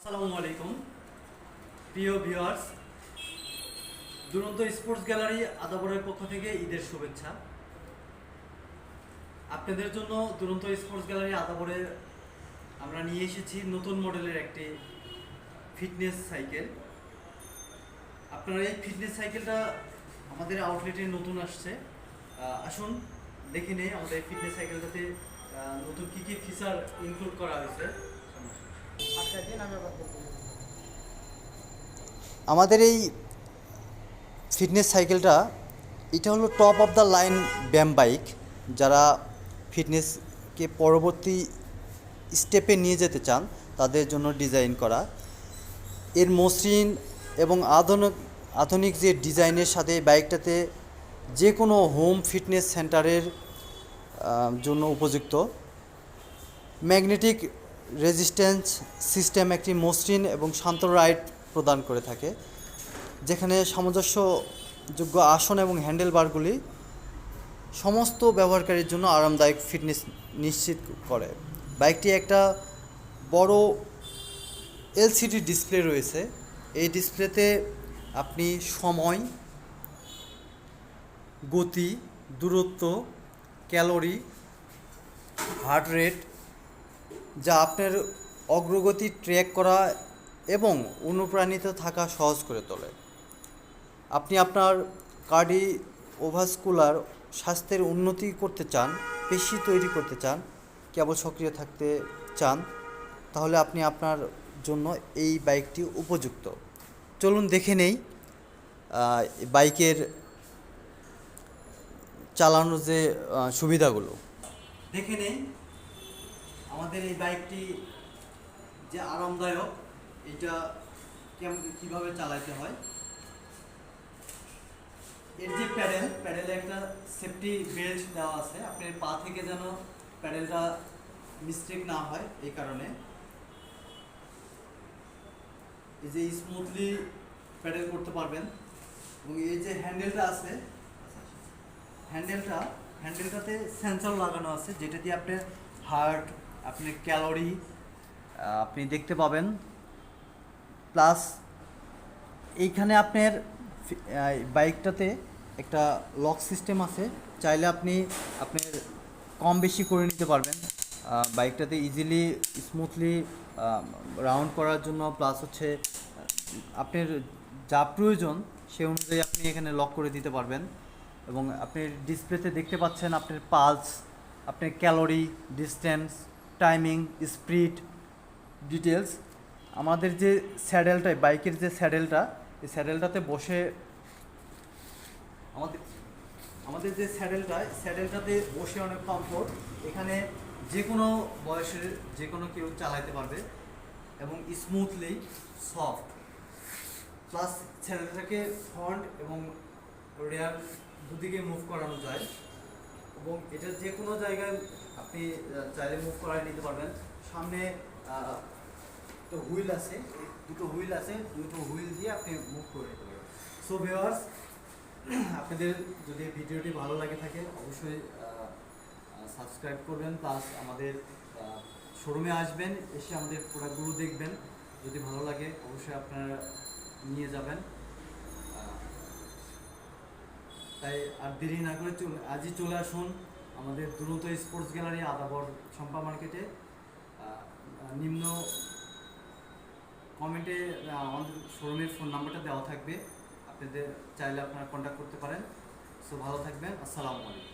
আসসালামু আলাইকুম প্রিয় ভিউয়ার্স, দুরন্ত স্পোর্টস গ্যালারি আদাবরের পক্ষ থেকে ঈদের শুভেচ্ছা। আপনাদের জন্য দুরন্ত স্পোর্টস গ্যালারি আদাবরে আমরা নিয়ে এসেছি নতুন মডেলের একটি ফিটনেস সাইকেল। আপনারা এই ফিটনেস সাইকেলটা আমাদের আউটলেটে নতুন আসছে। আসুন দেখে নেই আমাদের ফিটনেস সাইকেলটাতে নতুন কী কী ফিচার ইনক্লুড করা হয়েছে। আমাদের এই ফিটনেস সাইকেলটা এটা হলো টপ অফ দ্য লাইন ব্যায়াম বাইক, যারা ফিটনেসকে পরবর্তী স্টেপে নিয়ে যেতে চান তাদের জন্য ডিজাইন করা। এর মসৃণ এবং আধুনিক যে ডিজাইনের সাথে বাইকটাতে যে কোনো হোম ফিটনেস সেন্টারের জন্য উপযুক্ত। ম্যাগনেটিক রেজিস্ট্যান্স সিস্টেম একটি মসৃণ এবং শান্ত রাইড প্রদান করে থাকে, যেখানে সামঞ্জস্যযোগ্য আসন এবং হ্যান্ডেলবারগুলি সমস্ত ব্যবহারকারীর জন্য আরামদায়ক ফিটনেস নিশ্চিত করে। বাইকটি একটা বড় এলসিডি ডিসপ্লে রয়েছে। এই ডিসপ্লেতে আপনি সময়, গতি, দূরত্ব, ক্যালোরি, হার্ট রেট, যা আপনার অগ্রগতি ট্র্যাক করা এবং অনুপ্রাণিত থাকা সহজ করে তোলে। আপনি আপনার কার্ডিওভাস্কুলার স্বাস্থ্যের উন্নতি করতে চান, পেশি তৈরি করতে চান, কেবল সক্রিয় থাকতে চান, তাহলে আপনি আপনার জন্য এই বাইকটি উপযুক্ত। চলুন দেখে নেই বাইকের চালানোর যে সুবিধাগুলো। দেখে নেই আমাদের এই বাইকটি যে আরামদায়ক, এটা কীভাবে চালাতে হয়। এর যে প্যাডেলে একটা সেফটি বেল্ট দেওয়া আছে, আপনার পা থেকে যেন প্যাডেলটা মিস্টেক না হয় এই কারণে। এই যে স্মুথলি প্যাডেল করতে পারবেন। এবং এই যে হ্যান্ডেলটা আছে, হ্যান্ডেলটাতে সেন্সর লাগানো আছে, যেটা দিয়ে আপনার হার্ট, আপনার ক্যালোরি আপনি দেখতে পাবেন। প্লাস এইখানে আপনার বাইকটাতে একটা লক সিস্টেম আছে, চাইলে আপনি আপনার কম বেশি করে নিতে পারবেন বাইকটাতে ইজিলি স্মুথলি রাউন্ড করার জন্য। প্লাস হচ্ছে আপনার যা প্রয়োজন সে অনুযায়ী আপনি এখানে লক করে দিতে পারবেন। এবং আপনি ডিসপ্লেতে দেখতে পাচ্ছেন আপনার পালস, আপনার calorie, distance, timing, speed details. আমাদের যে স্যাডেলটা, বাইকের যে স্যাডেলটা, এই স্যাডেলটাতে বসে আমাদের যে স্যাডেলটাতে বসে অনেক কমফোর্ট। এখানে যে কোনো বয়সের যে কোনো কেউ চালাতে পারবে এবং স্মুথলি সফট। প্লাস স্যাডেলটাকে ফ্রন্ট এবং রেয়ার দুদিকে মুভ করানো যায় এবং এটা যে কোনো জায়গায় আপনি চাইলে মুভ করায় নিতে পারবেন। সামনে তো হুইল আছে, দুটো হুইল দিয়ে আপনি মুভ করে নিতে পারবেন। সো ভিউয়ার্স, আপনাদের যদি ভিডিওটি ভালো লাগে থাকে অবশ্যই সাবস্ক্রাইব করবেন। প্লাস আমাদের শোরুমে আসবেন, এসে আমাদের প্রোডাক্টগুলো দেখবেন। যদি ভালো লাগে অবশ্যই আপনারা নিয়ে যাবেন। তাই আর দেরি না করে আজই চলে আসুন আমাদের দুরন্ত স্পোর্টস গ্যালারি আদাবর শম্পা মার্কেটে। নিম্ন কমেন্টে আমাদের শোরুমের ফোন নাম্বারটা দেওয়া থাকবে, আপনাদের চাইলে আপনারা কন্ট্যাক্ট করতে পারেন। সো ভালো থাকবেন, আসসালামু আলাইকুম।